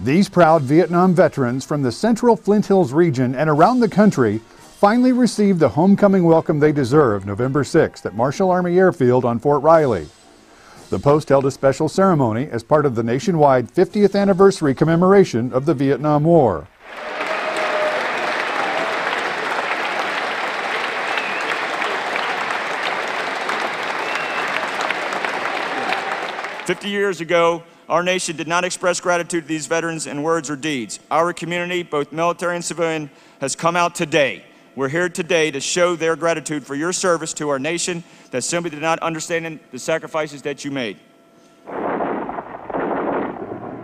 These proud Vietnam veterans from the central Flint Hills region and around the country finally received the homecoming welcome they deserve November 6th at Marshall Army Airfield on Fort Riley. The post held a special ceremony as part of the nationwide 50th anniversary commemoration of the Vietnam War. "50 years ago, our nation did not express gratitude to these veterans in words or deeds. Our community, both military and civilian, has come out today. We're here today to show their gratitude for your service to our nation that simply did not understand the sacrifices that you made."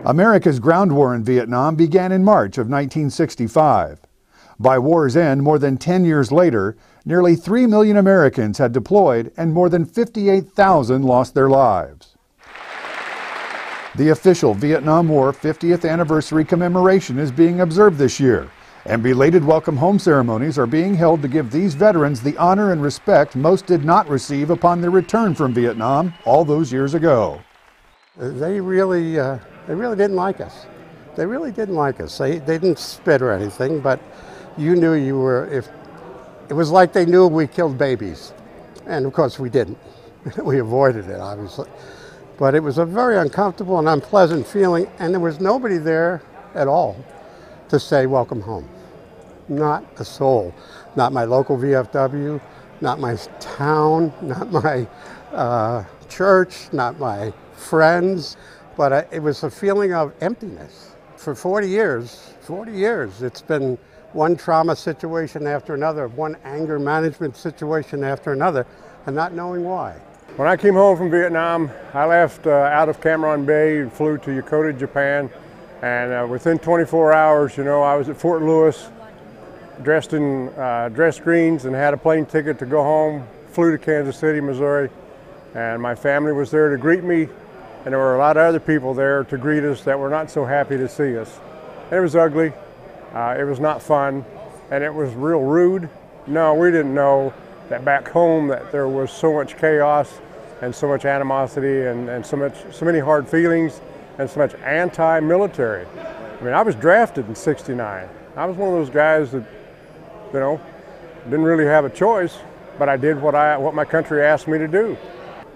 America's ground war in Vietnam began in March of 1965. By war's end, more than 10 years later, nearly 3 million Americans had deployed and more than 58,000 lost their lives. The official Vietnam War 50th anniversary commemoration is being observed this year, and belated welcome home ceremonies are being held to give these veterans the honor and respect most did not receive upon their return from Vietnam all those years ago. They really didn't like us. They really didn't like us. They didn't spit or anything, but you knew you were, it was like they knew we killed babies. And of course we didn't. We avoided it, obviously. But it was a very uncomfortable and unpleasant feeling, and there was nobody there at all to say welcome home. Not a soul. Not my local VFW, not my town, not my church, not my friends, but it was a feeling of emptiness. For 40 years, it's been one trauma situation after another, one anger management situation after another, and not knowing why. When I came home from Vietnam, I left out of Cam Ranh Bay and flew to Yokota, Japan. And within 24 hours, I was at Fort Lewis, dressed in dress greens and had a plane ticket to go home, flew to Kansas City, Missouri. And my family was there to greet me. And there were a lot of other people there to greet us that were not so happy to see us. And it was ugly, it was not fun, and it was real rude. No, we didn't know that back home that there was so much chaos and so much animosity and so many hard feelings and so much anti-military. I mean, I was drafted in '69. I was one of those guys that, didn't really have a choice, but I did what my country asked me to do.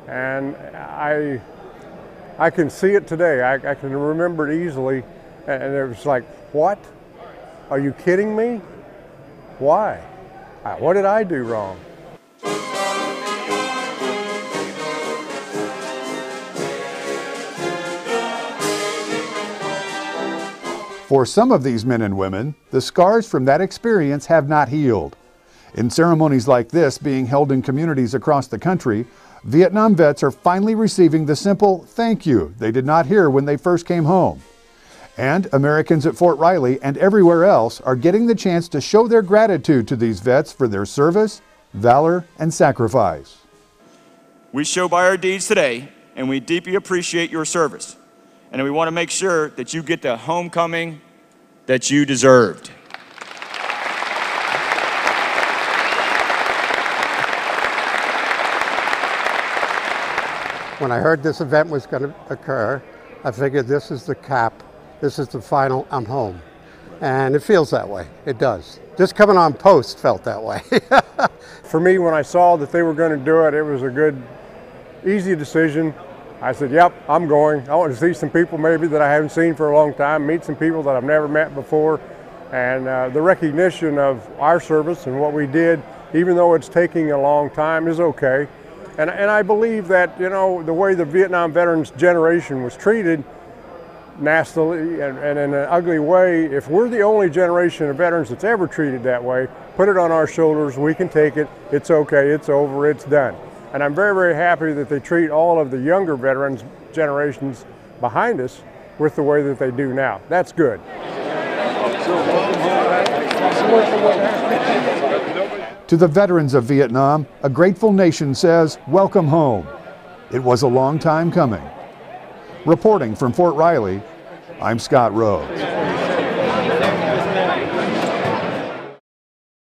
And I can see it today. I can remember it easily, and it was like, what? Are you kidding me? Why? What did I do wrong? For some of these men and women, the scars from that experience have not healed. In ceremonies like this being held in communities across the country, Vietnam vets are finally receiving the simple thank you they did not hear when they first came home. And Americans at Fort Riley and everywhere else are getting the chance to show their gratitude to these vets for their service, valor, and sacrifice. We show by our deeds today, and we deeply appreciate your service. And we want to make sure that you get the homecoming that you deserved. When I heard this event was going to occur, I figured this is the cap, this is the final, I'm home. And it feels that way, it does. Just coming on post felt that way. For me, when I saw that they were going to do it, it was a good, easy decision. I said, yep, I'm going. I want to see some people maybe that I haven't seen for a long time, meet some people that I've never met before. And the recognition of our service and what we did, even though it's taking a long time, is okay. And I believe that, the way the Vietnam veterans generation was treated, nastily and in an ugly way, if we're the only generation of veterans that's ever treated that way, put it on our shoulders, we can take it, it's okay, it's over, it's done. And I'm very, very happy that they treat all of the younger veterans generations behind us with the way that they do now. That's good. To the veterans of Vietnam, a grateful nation says, welcome home. It was a long time coming. Reporting from Fort Riley, I'm Scott Rhodes.